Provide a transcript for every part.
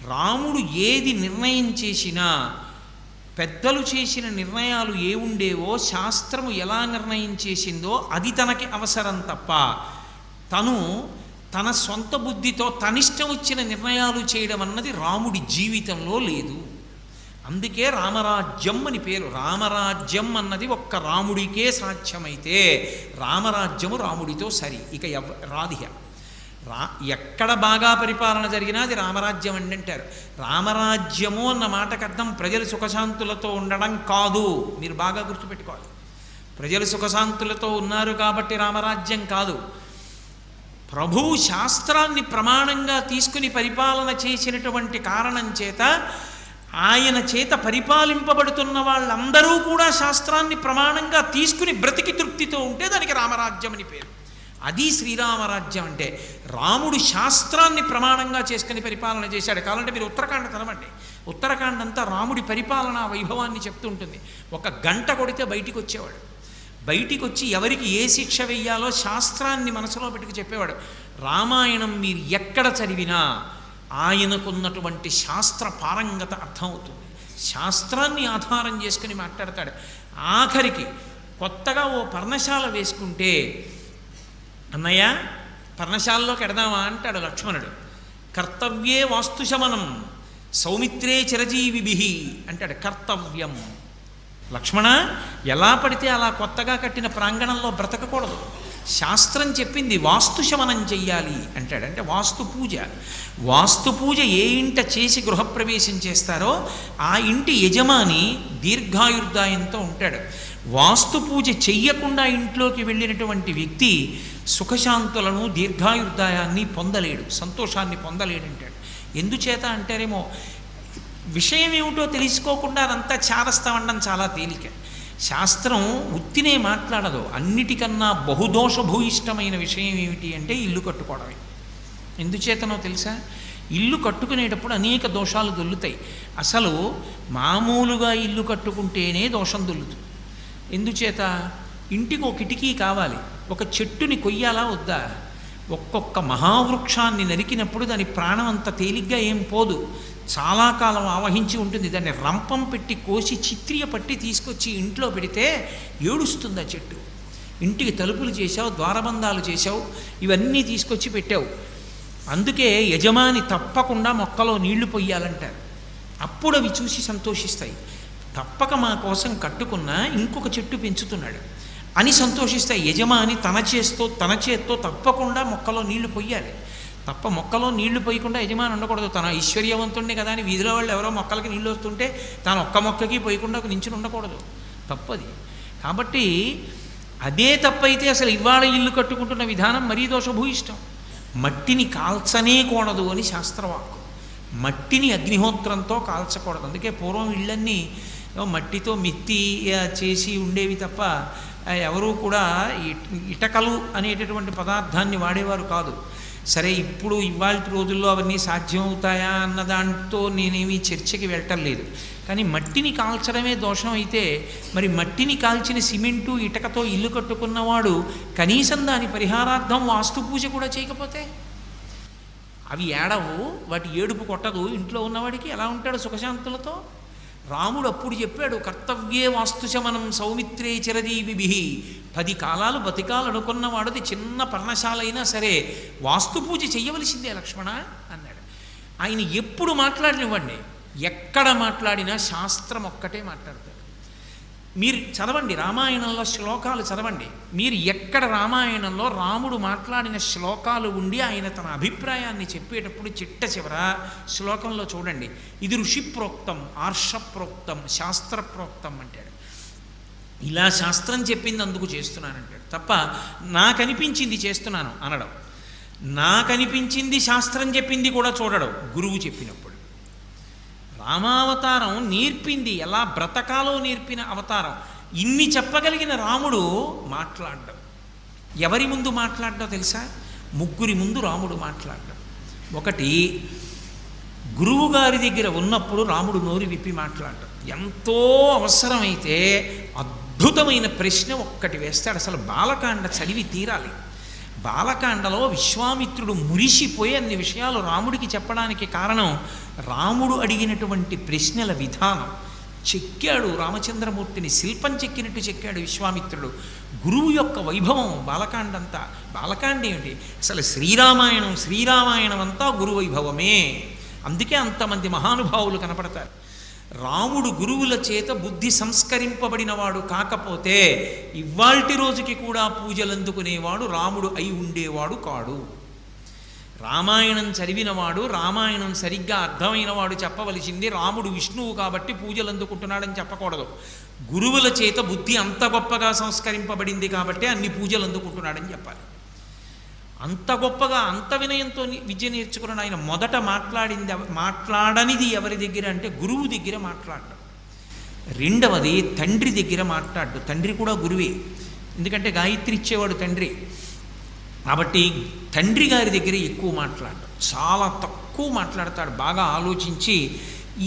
రాముడు ఏది నిర్ణయం చేసినా పెద్దలు చేసిన నిర్ణయాలు ఏ ఉండేవో శాస్త్రము ఎలా నిర్ణయం చేసిందో అది తనకి అవసరం తప్ప తను తన సొంత బుద్ధితో తనిష్టం వచ్చిన నిర్ణయాలు చేయడం అన్నది రాముడి జీవితంలో లేదు. అందుకే రామరాజ్యం అని పేరు. రామరాజ్యం అన్నది ఒక్క రాముడికే సాధ్యమైతే రామరాజ్యము రాముడితో సరి, ఇక రాధిక ఎక్కడ బాగా పరిపాలన జరిగినా అది రామరాజ్యం అని అంటారు. రామరాజ్యము అన్న మాటకు అర్థం ప్రజలు సుఖశాంతులతో ఉండడం కాదు. మీరు బాగా గుర్తుపెట్టుకోవాలి. ప్రజలు సుఖశాంతులతో ఉన్నారు కాబట్టి రామరాజ్యం కాదు. ప్రభువు శాస్త్రాన్ని ప్రమాణంగా తీసుకుని పరిపాలన చేసినటువంటి కారణం చేత ఆయన చేత పరిపాలింపబడుతున్న వాళ్ళందరూ కూడా శాస్త్రాన్ని ప్రమాణంగా తీసుకుని బ్రతికి తృప్తితో ఉంటే దానికి రామరాజ్యం అని పేరు. అది శ్రీరామరాజ్యం అంటే. రాముడు శాస్త్రాన్ని ప్రమాణంగా చేసుకుని పరిపాలన చేశాడు. కావాలంటే మీరు ఉత్తరాఖండ చదవండి. ఉత్తరాఖండ అంతా రాముడి పరిపాలనా వైభవాన్ని చెప్తూ ఉంటుంది. ఒక గంట కొడితే బయటికి వచ్చేవాడు. బయటికి వచ్చి ఎవరికి ఏ శిక్ష వెయ్యాలో శాస్త్రాన్ని మనసులో పెట్టుకు చెప్పేవాడు. రామాయణం మీరు ఎక్కడ చదివినా ఆయనకున్నటువంటి శాస్త్ర పారంగత అర్థమవుతుంది. శాస్త్రాన్ని ఆధారం చేసుకుని మాట్లాడతాడు. ఆఖరికి కొత్తగా ఓ పర్ణశాల వేసుకుంటే అన్నయ్య పర్ణశాలలోకి ఎడదామా అంటాడు లక్ష్మణుడు. కర్తవ్యే వాస్తుశమనం సౌమిత్రే చిరజీవిభి అంటాడు. కర్తవ్యం లక్ష్మణ, ఎలా పడితే అలా కొత్తగా కట్టిన ప్రాంగణంలో బ్రతకకూడదు. శాస్త్రం చెప్పింది వాస్తుశమనం చెయ్యాలి అంటాడు. అంటే వాస్తు పూజ. వాస్తు పూజ ఏ ఇంట చేసి గృహప్రవేశం చేస్తారో ఆ ఇంటి యజమాని దీర్ఘాయుర్దాయంతో ఉంటాడు. వాస్తు పూజ చెయ్యకుండా ఇంట్లోకి వెళ్ళినటువంటి వ్యక్తి సుఖశాంతులను దీర్ఘాయుర్దాయాన్ని పొందలేడు, సంతోషాన్ని పొందలేడంటాడు. ఎందుచేత అంటారేమో విషయం ఏమిటో తెలుసుకోకుండా అదంతా చారస్తామండం చాలా తేలిక. శాస్త్రం ఉత్తినే మాట్లాడదు. అన్నిటికన్నా బహుదోషభూయిష్టమైన విషయం ఏమిటి అంటే ఇల్లు కట్టుకోవడమే. ఎందుచేతనో తెలుసా? ఇల్లు కట్టుకునేటప్పుడు అనేక దోషాలు దొల్లుతాయి. అసలు మామూలుగా ఇల్లు కట్టుకుంటేనే దోషం దొల్లుతుంది. ఎందుచేత? ఇంటికి ఒక కిటికీ కావాలి. ఒక చెట్టుని కొయ్యాలా వద్దా? ఒక్కొక్క మహావృక్షాన్ని నరికినప్పుడు దాని ప్రాణం అంత తేలిగ్గా ఏం పోదు, చాలా కాలం ఆవహించి ఉంటుంది. దాన్ని రంపం పెట్టి కోసి చిత్రియ పట్టి తీసుకొచ్చి ఇంట్లో పెడితే ఏడుస్తుంది ఆ చెట్టు. ఇంటికి తలుపులు చేశావు, ద్వారబంధాలు చేశావు, ఇవన్నీ తీసుకొచ్చి పెట్టావు. అందుకే యజమాని తప్పకుండా మొక్కలో నీళ్లు పొయ్యాలంటారు. అప్పుడు అవి చూసి సంతోషిస్తాయి. తప్పక మా కోసం కట్టుకున్న ఇంకొక చెట్టు పెంచుతున్నాడు అని సంతోషిస్తాయి. యజమాని తన చేత్తో తప్పకుండా మొక్కలో నీళ్లు పొయ్యాలి. తప్ప మొక్కలో నీళ్లు పోయకుండా యజమాని ఉండకూడదు. తన ఐశ్వర్యవంతుడిని కదా అని వీధిలో వాళ్ళు ఎవరో మొక్కలకి నీళ్ళు వస్తుంటే తాను ఒక్క మొక్కకి పోయకుండా నించుని ఉండకూడదు. తప్పది. కాబట్టి అదే తప్పైతే అసలు ఇవాళ ఇల్లు కట్టుకుంటున్న విధానం మరీ దోషభూయిష్టం. మట్టిని కాల్చనే కూడదు అని శాస్త్రవాక్కు. మట్టిని అగ్నిహోత్రంతో కాల్చకూడదు. అందుకే పూర్వం ఇళ్ళన్నీ మట్టితో మిత్తి చేసి ఉండేవి తప్ప ఎవరూ కూడా ఇటకలు అనేటటువంటి పదార్థాన్ని వాడేవారు కాదు. సరే, ఇప్పుడు ఇవాళ రోజుల్లో అవన్నీ సాధ్యం అవుతాయా అన్న దాంతో నేనేమీ చర్చకి వెళ్ళటం లేదు. కానీ మట్టిని కాల్చడమే దోషం అయితే మరి మట్టిని కాల్చిన సిమెంటు ఇటకతో ఇల్లు కట్టుకున్నవాడు కనీసం దాని పరిహారార్థం వాస్తు పూజ కూడా చేయకపోతే అవి ఏడవు, వాటి ఏడుపు కొట్టదు. ఇంట్లో ఉన్నవాడికి ఎలా ఉంటాడు సుఖశాంతులతో? రాముడు అప్పుడు చెప్పాడు, కర్తవ్యే వాస్తుశమనం సౌమిత్రే చిరజీవిభి. 10 కాలాలు బతికాలనుకున్నవాడది చిన్న పర్ణశాల అయినా సరే వాస్తు పూజ చెయ్యవలసిందే లక్ష్మణ అన్నాడు. ఆయన ఎప్పుడు మాట్లాడినివ్వండి, ఎక్కడ మాట్లాడినా శాస్త్రం ఒక్కటే మాట్లాడతాడు. మీరు చదవండి, రామాయణంలో శ్లోకాలు చదవండి. మీరు ఎక్కడ రామాయణంలో రాముడు మాట్లాడిన శ్లోకాలు ఉండి ఆయన తన అభిప్రాయాన్ని చెప్పేటప్పుడు చిట్ట చివర శ్లోకంలో చూడండి, ఇది ఋషిప్రోక్తం, ఆర్షప్రోక్తం, శాస్త్రప్రోక్తం అంటాడు. ఇలా శాస్త్రం చెప్పింది అందుకు చేస్తున్నానంటాడు తప్ప నాకనిపించింది చేస్తున్నాను అనడం. నాకనిపించింది శాస్త్రం చెప్పింది కూడా చూడడం. గురువు చెప్పినప్పుడు రామావతారం నేర్పింది ఎలా బ్రతకాలో నేర్పిన అవతారం. ఇన్ని చెప్పగలిగిన రాముడు మాట్లాడడం. ఎవరి ముందు మాట్లాడడం తెలుసా? ముగ్గురి ముందు రాముడు మాట్లాడడం. ఒకటి, గురువుగారి దగ్గర ఉన్నప్పుడు రాముడు నోరు విప్పి మాట్లాడడం. ఎంతో అవసరమైతే అద్భుతమైన ప్రశ్న ఒక్కటి వేస్తాడు. అసలు బాలకాండ చదివి తీరాలి. బాలకాండలో విశ్వామిత్రుడు మురిసిపోయి అన్ని విషయాలు రాముడికి చెప్పడానికి కారణం రాముడు అడిగినటువంటి ప్రశ్నల విధానం. చెక్కాడు రామచంద్రమూర్తిని, శిల్పం చెక్కినట్టు చెక్కాడు విశ్వామిత్రుడు. గురువు యొక్క వైభవం బాలకాండంతా. బాలకాండ ఏమిటి, అసలు శ్రీరామాయణం అంతా గురు వైభవమే. అందుకే అంతమంది మహానుభావులు కనపడతారు. రాముడు గురువుల చేత బుద్ధి సంస్కరింపబడినవాడు కాకపోతే ఇవాల్టి రోజుకి కూడా పూజలు అందుకునేవాడు రాముడు అయి ఉండేవాడు కాడు. రామాయణం చదివినవాడు, రామాయణం సరిగ్గా అర్థమైనవాడు చెప్పవలసింది రాముడు విష్ణువు కాబట్టి పూజలు అందుకుంటున్నాడని చెప్పకూడదు. గురువుల చేత బుద్ధి అంత గొప్పగా సంస్కరింపబడింది కాబట్టి అన్ని పూజలు అందుకుంటున్నాడని చెప్పాలి. అంత గొప్పగా అంత వినయంతో విద్య నేర్చుకున్నాడు ఆయన. మొదట మాట్లాడనిది ఎవరి దగ్గర అంటే గురువు దగ్గర మాట్లాడడం. రెండవది తండ్రి దగ్గర మాట్లాడు. తండ్రి కూడా గురువే, ఎందుకంటే గాయత్రి ఇచ్చేవాడు తండ్రి కాబట్టి తండ్రి గారి దగ్గర ఎక్కువ మాట్లాడడం. చాలా తక్కువ మాట్లాడతాడు. బాగా ఆలోచించి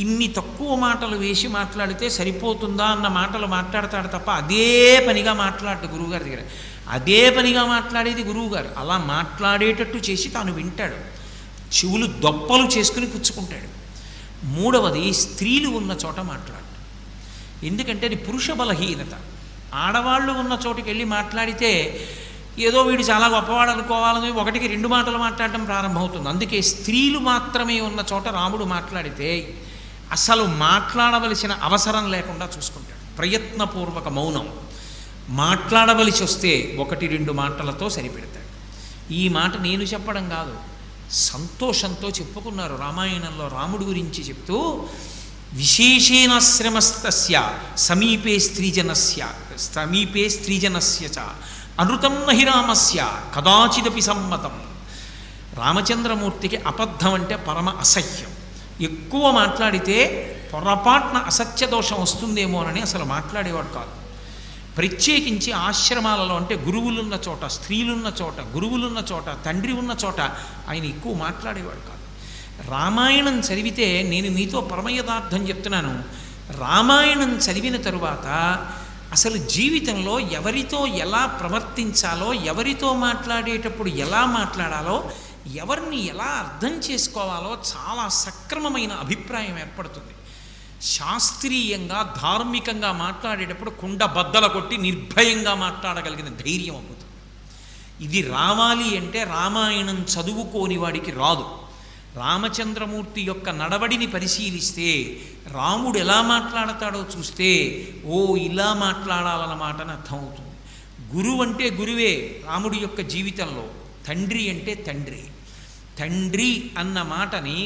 ఇన్ని తక్కువ మాటలు వేసి మాట్లాడితే సరిపోతుందా అన్న మాటలు మాట్లాడతాడు తప్ప అదే పనిగా మాట్లాడు గురువుగారి దగ్గర. అదే పనిగా మాట్లాడేది గురువుగారు. అలా మాట్లాడేటట్టు చేసి తాను వింటాడు. చెవులు దొప్పలు చేసుకుని పుచ్చుకుంటాడు. మూడవది స్త్రీలు ఉన్న చోట మాట్లాడు. ఎందుకంటే అది పురుష బలహీనత. ఆడవాళ్ళు ఉన్న చోటుకి వెళ్ళి మాట్లాడితే ఏదో వీడు చాలా గొప్పవాడు అనుకోవాలని ఒకటికి రెండు మాటలు మాట్లాడటం ప్రారంభమవుతుంది. అందుకే స్త్రీలు మాత్రమే ఉన్న చోట రాముడు మాట్లాడితే అసలు మాట్లాడవలసిన అవసరం లేకుండా చూసుకుంటాడు. ప్రయత్నపూర్వక మౌనం. మాట్లాడవలసి వస్తే ఒకటి రెండు మాటలతో సరిపెడతాడు. ఈ మాట నేను చెప్పడం కాదు, సంతోషంతో చెప్పుకున్నారు రామాయణంలో రాముడు గురించి చెప్తూ, విశేషేణాశ్రమస్తస్య సమీపే స్త్రీజనస్య చ అనృతం నహి రామస్య కదాచిదపి సమ్మతం. రామచంద్రమూర్తికి అబద్ధం అంటే పరమ అసహ్యం. ఎక్కువ మాట్లాడితే పొరపాటున అసత్య దోషం వస్తుందేమోనని అసలు మాట్లాడేవాడు కాదు. ప్రత్యేకించి ఆశ్రమాలలో అంటే గురువులున్న చోట, స్త్రీలున్న చోట, గురువులున్న చోట, తండ్రి ఉన్న చోట ఆయన ఎక్కువ మాట్లాడేవాడు కాదు. రామాయణం చదివితే నేను మీతో పరమయథార్థం చెప్తున్నాను, రామాయణం చదివిన తరువాత అసలు జీవితంలో ఎవరితో ఎలా ప్రవర్తించాలో, ఎవరితో మాట్లాడేటప్పుడు ఎలా మాట్లాడాలో, ఎవరిని ఎలా అర్థం చేసుకోవాలో చాలా సక్రమమైన అభిప్రాయం ఏర్పడుతుంది. శాస్త్రీయంగా ధార్మికంగా మాట్లాడేటప్పుడు కుండ బద్దల కొట్టి నిర్భయంగా మాట్లాడగలిగిన ధైర్యం అవ్వుతుంది. ఇది రావాలి అంటే రామాయణం చదువుకోని వాడికి రాదు. రామచంద్రమూర్తి యొక్క నడవడిని పరిశీలిస్తే, రాముడు ఎలా మాట్లాడతాడో చూస్తే ఓ ఇలా మాట్లాడాలన్నమాట అని అర్థమవుతుంది. గురువు అంటే గురువే రాముడి యొక్క జీవితంలో. తండ్రి అంటే తండ్రి. తండ్రి అన్న మాటని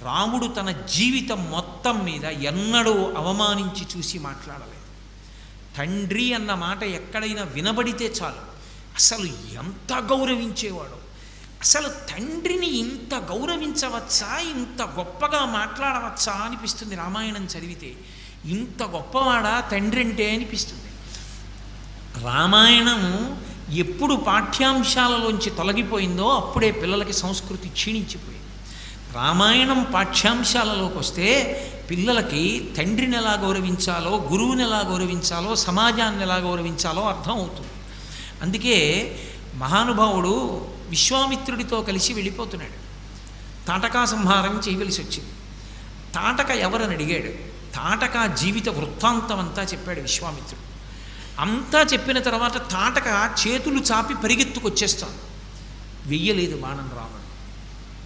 రాముడు తన జీవితం మొత్తం మీద ఎన్నడూ అవమానించి చూసి మాట్లాడలేదు. తండ్రి అన్న మాట ఎక్కడైనా వినబడితే చాలు అసలు ఎంత గౌరవించేవాడు. అసలు తండ్రిని ఇంత గౌరవించవచ్చా, ఇంత గొప్పగా మాట్లాడవచ్చా అనిపిస్తుంది రామాయణం చదివితే. ఇంత గొప్పవాడా తండ్రి అంటే అనిపిస్తుంది. రామాయణం ఎప్పుడు పాఠ్యాంశాలలోంచి తొలగిపోయిందో అప్పుడే పిల్లలకి సంస్కృతి క్షీణించిపోయింది. రామాయణం పాఠ్యాంశాలలోకి వస్తే పిల్లలకి తండ్రిని ఎలా గౌరవించాలో, గురువుని ఎలా గౌరవించాలో, సమాజాన్ని ఎలా గౌరవించాలో అర్థం అవుతుంది. అందుకే మహానుభావుడు విశ్వామిత్రుడితో కలిసి వెళ్ళిపోతున్నాడు. తాటకా సంహారం చేయవలసి వచ్చింది. తాటక ఎవరని అడిగాడు. తాటక జీవిత వృత్తాంతం అంతా చెప్పాడు విశ్వామిత్రుడు. అంతా చెప్పిన తర్వాత తాటక చేతులు చాపి పరిగెత్తుకొచ్చేస్తాను. వెయ్యలేదు బాణం రాముడు.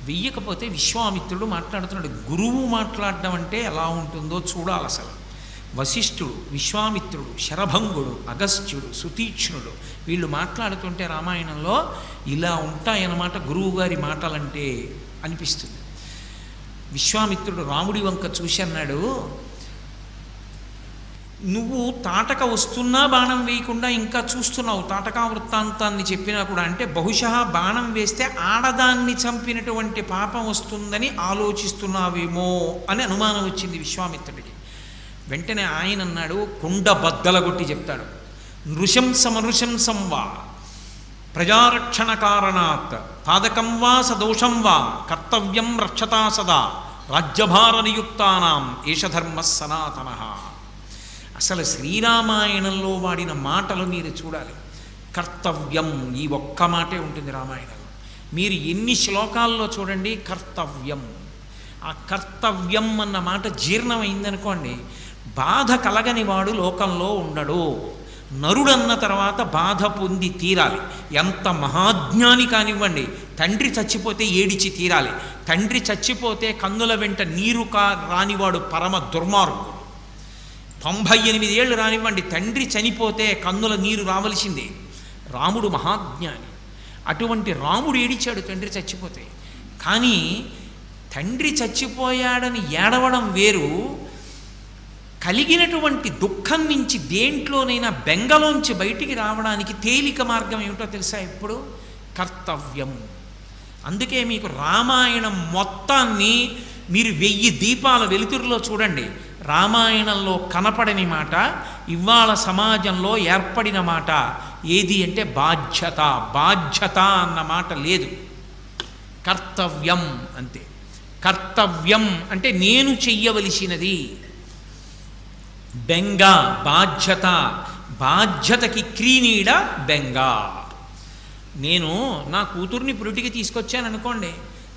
వెయ్యకపోతే విశ్వామిత్రుడు మాట్లాడుతున్నాడు. గురువు మాట్లాడడం అంటే ఎలా ఉంటుందో చూడాలి అసలు. వశిష్ఠుడు, విశ్వామిత్రుడు, శరభంగుడు, అగస్త్యుడు, సుతీక్ష్ణుడు వీళ్ళు మాట్లాడుతుంటే రామాయణంలో ఇలా ఉంటాయన్నమాట గురువుగారి మాటలంటే అనిపిస్తుంది. విశ్వామిత్రుడు రాముడి వంక చూసి అన్నాడు, నువ్వు తాటక వస్తున్నా బాణం వేయకుండా ఇంకా చూస్తున్నావు. తాటకా వృత్తాంతాన్ని చెప్పినా కూడా అంటే బహుశా బాణం వేస్తే ఆడదాన్ని చంపినటువంటి పాపం వస్తుందని ఆలోచిస్తున్నావేమో అని అనుమానం వచ్చింది విశ్వామిత్రుడికి. వెంటనే ఆయన అన్నాడు, కుండ బద్దలగొట్టి చెప్తాడు, నృశంసమనృశంసం వా ప్రజారక్షణ కారణాత్ పాదకం వా సదోషం వా కర్తవ్యం రక్షతా సదా రాజ్యభార నియుక్తానాం ఏష ధర్మ సనాతన. అసలు శ్రీరామాయణంలో వాడిన మాటలు మీరు చూడాలి. కర్తవ్యం ఈ ఒక్క మాటే ఉంటుంది రామాయణంలో. మీరు ఎన్ని శ్లోకాల్లో చూడండి కర్తవ్యం. ఆ కర్తవ్యం అన్న మాట జీర్ణమైందనుకోండి, బాధ కలగని వాడు లోకంలో ఉండడు. నరుడన్న తర్వాత బాధ పొంది తీరాలి. ఎంత మహాజ్ఞాని కానివ్వండి, తండ్రి చచ్చిపోతే ఏడిచి తీరాలి. తండ్రి చచ్చిపోతే కన్నుల వెంట నీరు రానివాడు పరమ దుర్మార్గుడు. 98 ఏళ్ళు రానివ్వండి, తండ్రి చనిపోతే కన్నుల నీరు రావలసిందే. రాముడు మహాజ్ఞాని. అటువంటి రాముడు ఏడిచాడు తండ్రి చచ్చిపోతే. కానీ తండ్రి చచ్చిపోయాడని ఏడవడం వేరు, కలిగినటువంటి దుఃఖం నుంచి దేంట్లోనైనా బెంగలోంచి బయటికి రావడానికి తేలిక మార్గం ఏమిటో తెలుసా? ఇప్పుడు కర్తవ్యం. అందుకే మీకు రామాయణం మొత్తాన్ని మీరు 1000 దీపాల వెలుతురులో చూడండి. రామాయణంలో కనపడని మాట ఇవాళ సమాజంలో ఏర్పడిన మాట ఏది అంటే బాధ్యత. బాధ్యత అన్న మాట లేదు, కర్తవ్యం అంతే. కర్తవ్యం అంటే నేను చెయ్యవలసినది. బెంగ బాధ్యత. బాధ్యతకి క్రీనీడ బెంగ. నేను నా కూతుర్ని పురిటికి తీసుకొచ్చాను అనుకోండి,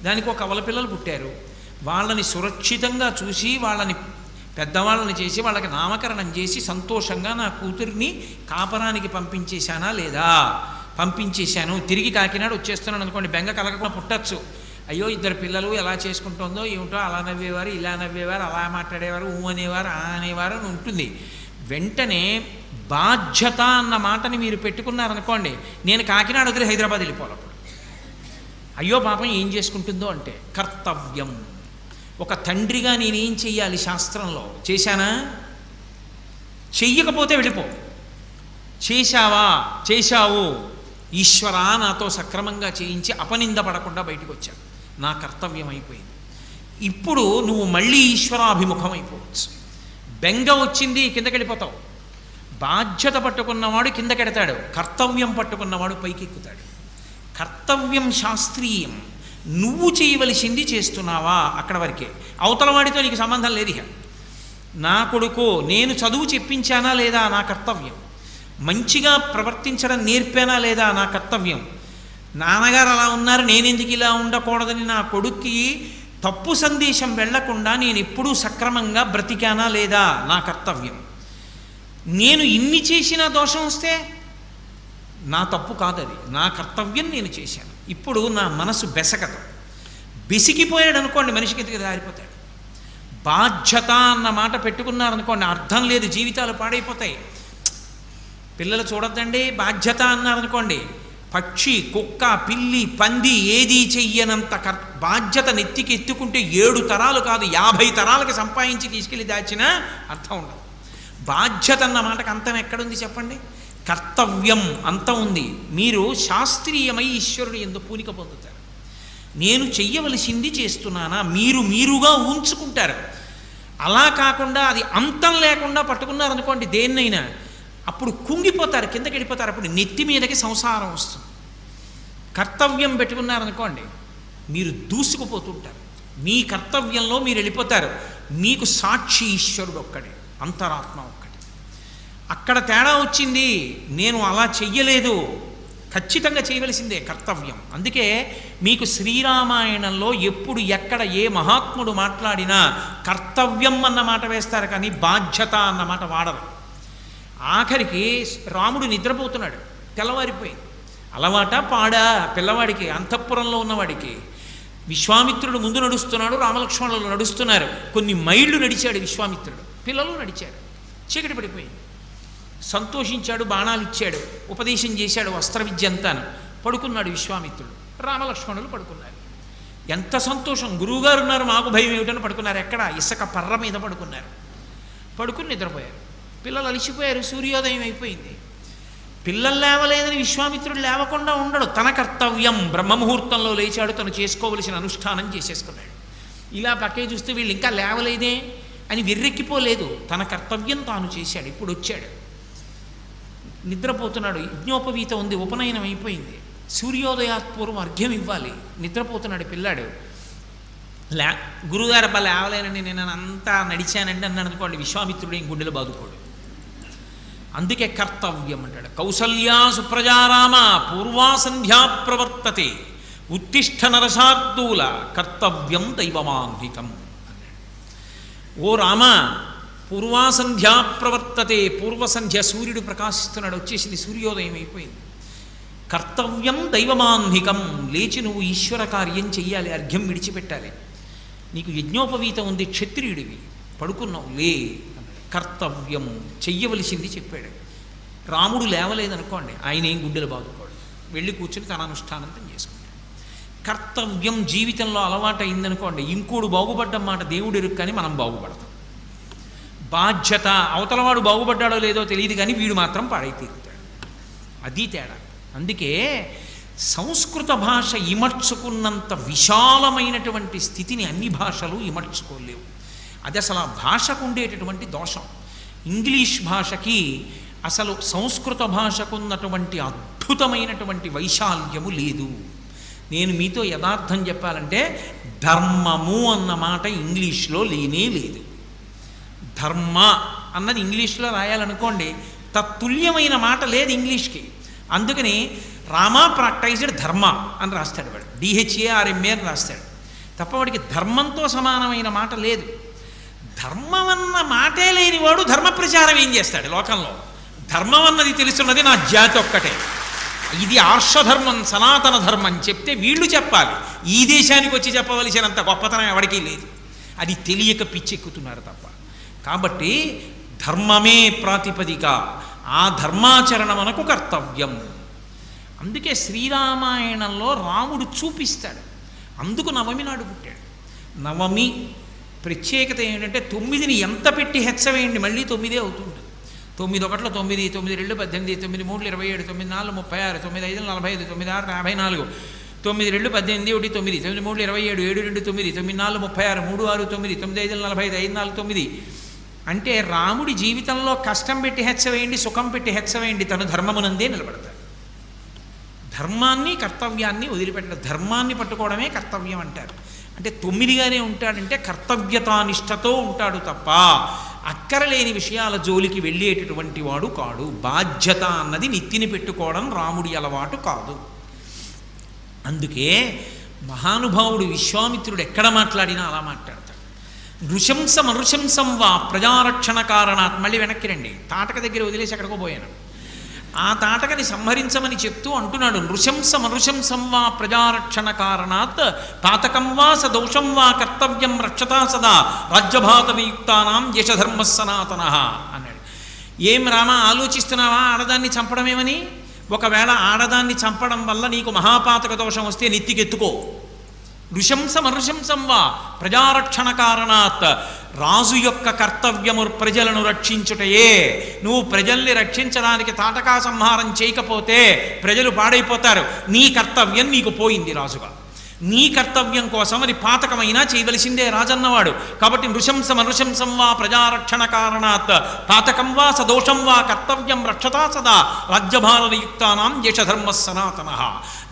దానికి ఒక అవల పిల్లలు పుట్టారు. వాళ్ళని సురక్షితంగా చూసి వాళ్ళని పెద్దవాళ్ళని చేసి వాళ్ళకి నామకరణం చేసి సంతోషంగా నా కూతుర్ని కాపరానికి పంపించేశానా లేదా? పంపించేశాను. తిరిగి కాకినాడ వచ్చేస్తున్నాను అనుకోండి, బెంగ కలగకుండా పుట్టచ్చు. అయ్యో 2 పిల్లలు ఎలా చేసుకుంటుందో ఏమిటో, అలా నవ్వేవారు, ఇలా నవ్వేవారు, అలా మాట్లాడేవారు, ఊ అనేవారు, ఆ అనేవారు అని ఉంటుంది. వెంటనే బాధ్యత అన్న మాటని మీరు పెట్టుకున్నారనుకోండి, నేను కాకినాడ వదిలి హైదరాబాద్ వెళ్ళిపోవాలి. అయ్యో పాపం ఏం చేసుకుంటుందో అంటే కర్తవ్యం. ఒక తండ్రిగా నేనేం చెయ్యాలి శాస్త్రంలో? చేశానా? చెయ్యకపోతే వెళ్ళిపో. చేశావా? చేశావు. ఈశ్వరా నాతో సక్రమంగా చేయించి అపనింద పడకుండా బయటకు వచ్చాను. నా కర్తవ్యం అయిపోయింది. ఇప్పుడు నువ్వు మళ్ళీ ఈశ్వరాభిముఖం అయిపోవచ్చు. బెంగ వచ్చింది, కిందకెళ్ళిపోతావు. బాధ్యత పట్టుకున్నవాడు కిందకెడతాడు, కర్తవ్యం పట్టుకున్నవాడు పైకెక్కుతాడు. కర్తవ్యం శాస్త్రీయం. నువ్వు చేయవలసింది చేస్తున్నావా అక్కడ వరకే. అవతల వాడితో నీకు సంబంధం లేదు. ఇక నా కొడుకు నేను చదువు చెప్పించానా లేదా నా కర్తవ్యం. మంచిగా ప్రవర్తించడం నేర్పానా లేదా నా కర్తవ్యం. నాన్నగారు అలా ఉన్నారు నేనెందుకు ఇలా ఉండకూడదని నా కొడుక్కి తప్పు సందేశం వెళ్లకుండా నేను ఎప్పుడూ సక్రమంగా బ్రతికానా లేదా నా కర్తవ్యం. నేను ఇన్ని చేసిన దోషం వస్తే నా తప్పు కాదది, నా కర్తవ్యం నేను చేశాను. ఇప్పుడు నా మనసు బెసకదు. బెసికిపోయాడు అనుకోండి, మనిషికి ఎదుగు దారిపోతాడు. బాధ్యత అన్న మాట పెట్టుకున్నారనుకోండి, అర్థం లేదు, జీవితాలు పాడైపోతాయి. పిల్లలు చూడొద్దండి, బాధ్యత అన్నారనుకోండి, పక్షి, కుక్క, పిల్లి, పంది ఏదీ చెయ్యనంత బాధ్యత నెత్తికి ఎత్తుకుంటే 7 తరాలు కాదు 50 తరాలకి సంపాదించి తీసుకెళ్ళి దాచినా అర్థం ఉండదు. బాధ్యత అన్న మాటకు అంతం ఎక్కడుంది చెప్పండి? కర్తవ్యం అంతం ఉంది. మీరు శాస్త్రీయమై ఈశ్వరుడు ఎందుకు పూనిక పొందుతారు. నేను చెయ్యవలసింది చేస్తున్నానా మీరుగా ఉంచుకుంటారు. అలా కాకుండా అది అంతం లేకుండా పట్టుకున్నారనుకోండి దేన్నైనా, అప్పుడు కుంగిపోతారు, కిందకి వెళ్ళిపోతారు. అప్పుడు నెత్తి మీదకి సంసారం వస్తుంది. కర్తవ్యం పెట్టుకున్నారనుకోండి మీరు దూసుకుపోతుంటారు. మీ కర్తవ్యంలో మీరు వెళ్ళిపోతారు. మీకు సాక్షి ఈశ్వరుడు ఒక్కడే, అంతరాత్మ ఒక్కటే. అక్కడ తేడా వచ్చింది, నేను అలా చెయ్యలేదు, ఖచ్చితంగా చేయవలసిందే కర్తవ్యం. అందుకే మీకు శ్రీరామాయణంలో ఎప్పుడు ఎక్కడ ఏ మహాత్ముడు మాట్లాడినా కర్తవ్యం అన్న మాట వేస్తారు, కానీ బాధ్యత అన్న మాట వాడరు. ఆఖరికి రాముడు నిద్రపోతున్నాడు, తెల్లవారిపోయింది. అలవాట పాడా పిల్లవాడికి, అంతఃపురంలో ఉన్నవాడికి. విశ్వామిత్రుడు ముందు నడుస్తున్నాడు, రామలక్ష్మణులు నడుస్తున్నారు. కొన్ని మైళ్ళు నడిచాడు విశ్వామిత్రుడు, పిల్లలు నడిచాడు. చీకటి పడిపోయింది. సంతోషించాడు, బాణాలు ఇచ్చాడు, ఉపదేశం చేశాడు, వస్త్ర విద్య అంతాను. పడుకున్నాడు విశ్వామిత్రుడు, రామలక్ష్మణులు పడుకున్నారు. ఎంత సంతోషం! గురువుగారు ఉన్నారు, మాకు భయం ఏమిటని పడుకున్నారు. ఎక్కడ? ఇసుక పర్ర మీద పడుకున్నారు. పడుకుని నిద్రపోయారు. పిల్లలు అలిసిపోయారు, సూర్యోదయం అయిపోయింది. పిల్లలు లేవలేదని విశ్వామిత్రుడు లేవకుండా ఉండడు. తన కర్తవ్యం బ్రహ్మముహూర్తంలో లేచాడు, తను చేసుకోవలసిన అనుష్ఠానం చేసేసుకున్నాడు. ఇలా పక్కే చూస్తే వీళ్ళు ఇంకా లేవలేదే అని విర్రెక్కిపోలేదు, తన కర్తవ్యం తాను చేశాడు. ఇప్పుడు వచ్చాడు, నిద్రపోతున్నాడు. యజ్ఞోపవీతం ఉంది, ఉపనయనం అయిపోయింది. సూర్యోదయాత్పూర్వం అర్ఘ్యం ఇవ్వాలి. నిద్రపోతున్నాడు పిల్లాడు. గురుగారు అబ్బా లేవలేనని నేను అంతా నడిచానండి అన్నాడు అనుకోండి, విశ్వామిత్రుడు ఏం గుండెలు బాదుకోడు. అందుకే కర్తవ్యం అంటాడు. కౌసల్యా సుప్రజారామ పూర్వా సంధ్యా ప్రవర్తతే ఉత్తిష్ట నరశార్దూల కర్తవ్యం దైవమాంగికం అన్నాడు. ఓ రామ పూర్వాసంధ్యా ప్రవర్తతే, పూర్వసంధ్య సూర్యుడు ప్రకాశిస్తున్నాడు, వచ్చేసింది, సూర్యోదయం అయిపోయింది. కర్తవ్యం దైవమాన్హికం, లేచి నువ్వు ఈశ్వర కార్యం చెయ్యాలి, అర్ఘ్యం విడిచిపెట్టాలి. నీకు యజ్ఞోపవీతం ఉంది, క్షత్రియుడివి, పడుకున్నావు, లే. కర్తవ్యం, చెయ్యవలసింది చెప్పాడు. రాముడు లేవలేదనుకోండి, ఆయన ఏం గుడ్డలు బాదుకోడు, వెళ్ళి కూర్చుని తన అనుష్ఠానంతం చేసుకుంటాడు. కర్తవ్యం జీవితంలో అలవాటు అయిందనుకోండి, ఇంకోడు బాగుపడ్డం మాట దేవుడు ఎరుక కానీ మనం బాగుపడతాం. బాధ్యత, అవతలవాడు బాగుపడ్డాడో లేదో తెలియదు కానీ వీడు మాత్రం పాడై తీరుతాడు, అది తేడా. అందుకే సంస్కృత భాష ఇమర్చుకున్నంత విశాలమైనటువంటి స్థితిని అన్ని భాషలు ఇమర్చుకోలేవు. అది అసలు ఆ భాషకు ఉండేటటువంటి దోషం. ఇంగ్లీష్ భాషకి అసలు సంస్కృత భాషకు ఉన్నటువంటి అద్భుతమైనటువంటి వైశాల్యము లేదు. నేను మీతో యథార్థం చెప్పాలంటే ధర్మము అన్న మాట ఇంగ్లీష్లో లేనే లేదు. ధర్మ అన్నది ఇంగ్లీష్లో రాయాలనుకోండి, తత్తుల్యమైన మాట లేదు ఇంగ్లీష్కి. అందుకని రామా ప్రాక్టైజ్డ్ ధర్మ అని రాస్తాడు వాడు, DHARMA అని రాస్తాడు తప్ప వాడికి ధర్మంతో సమానమైన మాట లేదు. ధర్మం అన్న మాటే లేనివాడు ధర్మ ప్రచారం ఏం చేస్తాడు లోకంలో? ధర్మం అన్నది తెలుసున్నది నా జాతి ఒక్కటే, ఇది ఆర్షధర్మం సనాతన ధర్మం చెప్తే వీళ్ళు చెప్పాలి. ఈ దేశానికి వచ్చి చెప్పవలసినంత గొప్పతనం ఎవరికీ లేదు. అది తెలియక పిచ్చెక్కుతున్నారు తప్ప. కాబట్టి ధర్మమే ప్రాతిపదిక, ఆ ధర్మాచరణ మనకు కర్తవ్యం. అందుకే శ్రీరామాయణంలో రాముడు చూపిస్తాడు, అందుకు నవమి నాడు పుట్టాడు. నవమి ప్రత్యేకత ఏంటంటే 9ని ఎంత పెట్టి హెచ్చవేయండి మళ్ళీ 9 అవుతుంది. 9 ఒకట్ల 9, 9 2 18, 9 3 27, 9 4 36, 9 5 45, 9 6 54, 9 2 18, 1 9, 9 3 27, 7 2 9, 9 4 36, 3 6 9, 9 5 45, 5 4 9. అంటే రాముడి జీవితంలో కష్టం పెట్టి హెచ్చవేయండి, సుఖం పెట్టి హెచ్చవేయండి, తను ధర్మమునందే నిలబడతాడు. ధర్మాన్ని కర్తవ్యాన్ని వదిలిపెట్టడం, ధర్మాన్ని పట్టుకోవడమే కర్తవ్యం అంటారు. అంటే 9గానే ఉంటాడంటే కర్తవ్యతానిష్టతో ఉంటాడు తప్ప అక్కరలేని విషయాల జోలికి వెళ్ళేటటువంటి వాడు కాడు. బాధ్యత అన్నది నెత్తిని పెట్టుకోవడం రాముడి అలవాటు కాదు. అందుకే మహానుభావుడు విశ్వామిత్రుడు ఎక్కడ మాట్లాడినా అలా మాట్లాడతాడు. నృశంసం అనృశంసం వా ప్రజారక్షణ కారణాత్. మళ్ళీ వెనక్కి రండి, తాటక దగ్గర వదిలేసి ఎక్కడికో పోయాను. ఆ తాటకని సంహరించమని చెప్తూ అంటున్నాడు, నృశంసం అనృశంసం వా ప్రజారక్షణ కారణాత్ పాతకం వా సదోషం వా కర్తవ్యం రక్షతా సదా రాజ్యభాతవియుక్తానాం యశధర్మ సనాతన అన్నాడు. ఏం రామా ఆలోచిస్తున్నావా ఆడదాన్ని చంపడమేమని? ఒకవేళ ఆడదాన్ని చంపడం వల్ల నీకు మహాపాతక దోషం వస్తే నెత్తికెత్తుకో. నృశంసం అనృశంసం వా ప్రజారక్షణ కారణాత్, రాజు యొక్క కర్తవ్యము ప్రజలను రక్షించుటయే. నువ్వు ప్రజల్ని రక్షించడానికి తాటకా సంహారం చేయకపోతే ప్రజలు పాడైపోతారు. నీ కర్తవ్యం నీకు పోయింది రాజుగా. నీ కర్తవ్యం కోసం అది పాతకమైనా చేయవలసిందే రాజన్నవాడు. కాబట్టి నృశంసం అనృశంసం వా ప్రజారక్షణ కారణాత్ పాతకం వా సదోషం వా కర్తవ్యం రక్షతా సదా రాజ్యభారయుక్తానాం యశధర్మ సనాతన.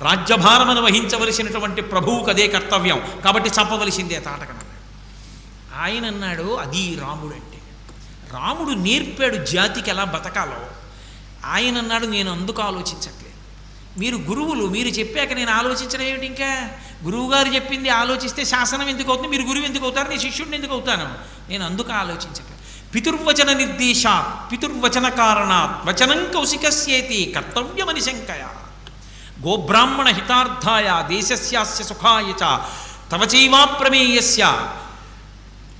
రాజ్యభారమును వహించవలసినటువంటి ప్రభువుకు అదే కర్తవ్యం, కాబట్టి చంపవలసిందే తాటకం. ఆయన అన్నాడు, అది రాముడు అంటే. రాముడు నేర్పాడు జాతికి ఎలా బతకాలో. ఆయన అన్నాడు, నేను అందుకు ఆలోచించట్లేదు. మీరు గురువులు, మీరు చెప్పాక నేను ఆలోచించడం ఏమిటి? ఇంకా గురువుగారు చెప్పింది ఆలోచిస్తే శాసనం ఎందుకు అవుతుంది? మీరు గురువు ఎందుకు అవుతారు? నేను శిష్యుడిని ఎందుకు అవుతాను? నేను అందుకు ఆలోచించట్లేదు. పితుర్వచన నిర్దేశాత్ పితుర్వచన కారణాత్ వచనం కౌశికస్యేతి కర్తవ్యమని శంకయ. గోబ్రాహ్మణ హితార్థాయ దేశస్యాస్య సుఖాయ చ తవ చైవాప్రమేయస్య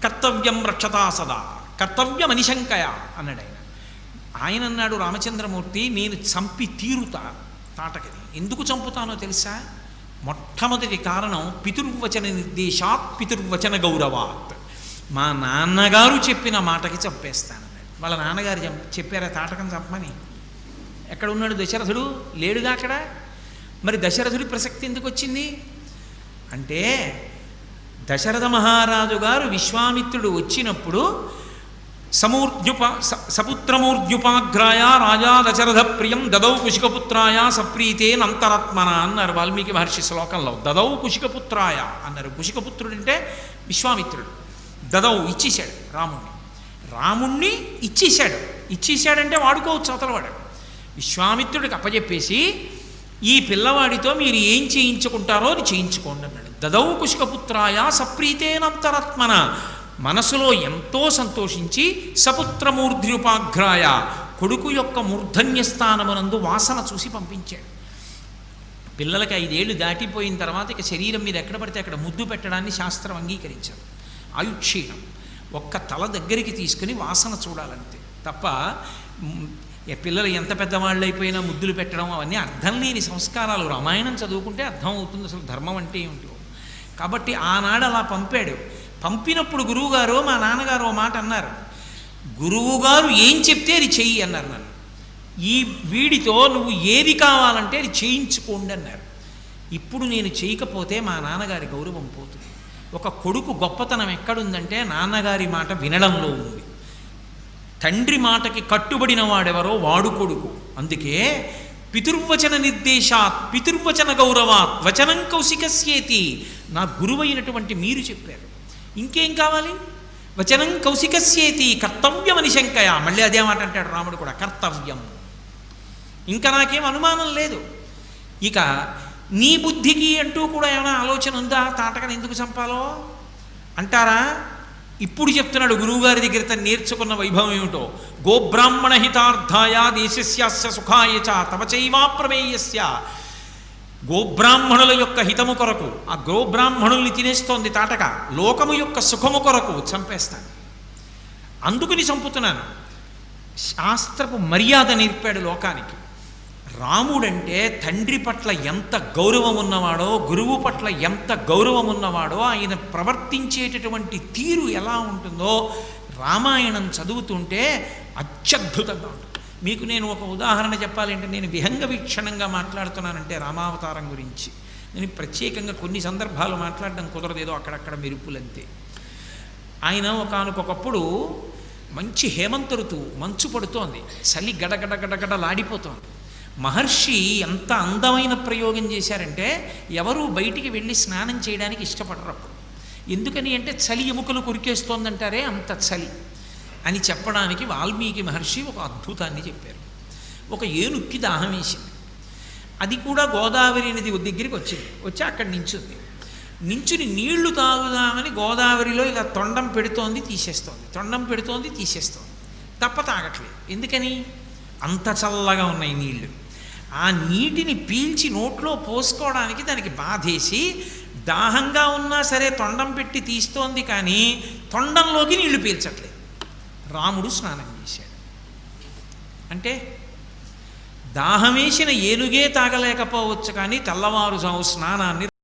కర్తవ్యం రక్షతా సదా కర్తవ్యమని శంకయ అన్నాడు ఆయన. ఆయన అన్నాడు రామచంద్రమూర్తి, నేను చంపి తీరుతా తాటకది. ఎందుకు చంపుతానో తెలుసా? మొట్టమొదటి కారణం పితుర్వచన నిర్దేశాత్ పితుర్వచన గౌరవాత్. మా నాన్నగారు చెప్పిన మాటకి చంపేస్తానన్నాడు. వాళ్ళ నాన్నగారు చెప్పారా తాటకం చంపమని? ఎక్కడ ఉన్నాడు దశరథుడు? లేడుగా అక్కడ. మరి దశరథుడి ప్రసక్తి ఎందుకు వచ్చింది అంటే, దశరథ మహారాజు గారు విశ్వామిత్రుడు వచ్చినప్పుడు సపుత్రమూర్ధ్యుపాగ్రాయ రాజా దశరథ ప్రియం దదౌ కుశికపుత్రాయ సప్రీతేనంతరాత్మన అన్నారు వాల్మీకి మహర్షి శ్లోకంలో. దదౌ కుశికపుత్రాయ అన్నారు. కుశికపుత్రుడు అంటే విశ్వామిత్రుడు. దదౌ ఇచ్చేశాడు రాముణ్ణి ఇచ్చేశాడు. ఇచ్చేసాడంటే వాడుకోవచ్చు అవతలవాడు. విశ్వామిత్రుడికి అప్పచెప్పేసి ఈ పిల్లవాడితో మీరు ఏం చేయించుకుంటారో అది చేయించుకోండి అన్నాడు. దదౌ కుశికపుత్రాయ సప్రీతేనంతరాత్మన, మనసులో ఎంతో సంతోషించి సపుత్రమూర్ధ్యుపాఘ్రాయ, కొడుకు యొక్క మూర్ధన్య స్థానమునందు వాసన చూసి పంపించాడు. పిల్లలకి 5 ఏళ్ళు దాటిపోయిన తర్వాత ఇక శరీరం మీద ఎక్కడ పడితే అక్కడ ముద్దు పెట్టడాన్ని శాస్త్రం అంగీకరించారు. ఆయుక్షీణం, ఒక్క తల దగ్గరికి తీసుకుని వాసన చూడాలంతే తప్ప పిల్లలు ఎంత పెద్దవాళ్ళు అయిపోయినా ముద్దులు పెట్టడం అవన్నీ అర్థం లేని సంస్కారాలు. రామాయణం చదువుకుంటే అర్థం అవుతుంది అసలు ధర్మం అంటే ఏమిటో. కాబట్టి ఆనాడు అలా పంపాడు. పంపినప్పుడు గురువుగారు మా నాన్నగారు ఓ మాట అన్నారు, గురువుగారు ఏం చెప్తే అది చెయ్యి అన్నారు నన్ను. ఈ వీడితో నువ్వు ఏది కావాలంటే అది చేయించుకోండి అన్నారు. ఇప్పుడు నేను చేయకపోతే మా నాన్నగారి గౌరవం పోతుంది. ఒక కొడుకు గొప్పతనం ఎక్కడుందంటే నాన్నగారి మాట వినడంలో ఉంది. తండ్రి మాటకి కట్టుబడిన వాడెవరో వాడు కొడుకు. అందుకే పితుర్వచన నిర్దేశాత్ పితుర్వచన గౌరవాత్ వచనం కౌశికస్యేతి, నా గురువైనటువంటి మీరు చెప్పారు, ఇంకేం కావాలి? వచనం కౌశికస్యేతి కర్తవ్యమని శంకయ, మళ్ళీ అదే మాట అంటాడు రాముడు కూడా, కర్తవ్యం. ఇంకా నాకేం అనుమానం లేదు. ఇక నీ బుద్ధికి అంటూ కూడా ఏమైనా ఆలోచన ఉందా తాటకని ఎందుకు చంపాలో అంటారా? ఇప్పుడు చెప్తున్నాడు గురువుగారి దగ్గర తను నేర్చుకున్న వైభవం ఏమిటో. గోబ్రాహ్మణ హితార్థాయ దేశస్యాస్య సుఖాయ చ తవ చైవా ప్రమేయస్య, గోబ్రాహ్మణుల యొక్క హితము కొరకు ఆ గోబ్రాహ్మణుల్ని తినేస్తోంది తాటక, లోకము యొక్క సుఖము కొరకు చంపేస్తాను, అందుకుని చంపుతున్నాను. శాస్త్రపు మర్యాద నేర్పాడు లోకానికి. రాముడంటే తండ్రి పట్ల ఎంత గౌరవం ఉన్నవాడో, గురువు పట్ల ఎంత గౌరవం ఉన్నవాడో, ఆయన ప్రవర్తించేటటువంటి తీరు ఎలా ఉంటుందో రామాయణం చదువుతుంటే అత్యద్భుతంగా ఉంటుంది. మీకు నేను ఒక ఉదాహరణ చెప్పాలంటే, నేను విహంగ వీక్షణంగా మాట్లాడుతున్నానంటే రామావతారం గురించి నేను ప్రత్యేకంగా కొన్ని సందర్భాలు మాట్లాడడం కుదరదు, ఏదో అక్కడక్కడ మెరుపులంతే. ఆయన ఒకానొకప్పుడు మంచి హేమంత ఋతువు, మంచు పడుతోంది, చలి గడగడగడగడలాడిపోతోంది. మహర్షి ఎంత అందమైన ప్రయోగం చేశారంటే ఎవరు బయటికి వెళ్ళి స్నానం చేయడానికి ఇష్టపడరు అప్పుడు. ఎందుకని అంటే చలి ఎముకలు కొరికేస్తోందంటారే, అంత చలి అని చెప్పడానికి వాల్మీకి మహర్షి ఒక అద్భుతాన్ని చెప్పారు. ఒక ఏనుక్కి దాహం వేసింది, అది కూడా గోదావరి నది దగ్గరికి వచ్చింది, వచ్చి అక్కడ నించుని నీళ్లు తాగుదామని గోదావరిలో ఇలా తొండం పెడుతోంది తీసేస్తోంది, తొండం పెడుతోంది తీసేస్తోంది, తప్ప తాగట్లేదు. ఎందుకని? అంత చల్లగా ఉన్నాయి నీళ్లు. ఆ నీటిని పీల్చి నోట్లో పోసుకోవడానికి దానికి బాధేసి దాహంగా ఉన్నా సరే తొండం పెట్టి తీస్తోంది, కానీ తొండంలోకి నీళ్లు పీల్చట్లేదు. రాముడు స్నానం చేశాడు అంటే దాహమేసిన ఏనుగే తాగలేకపోవచ్చు, కానీ తెల్లవారుజాము స్నానాన్ని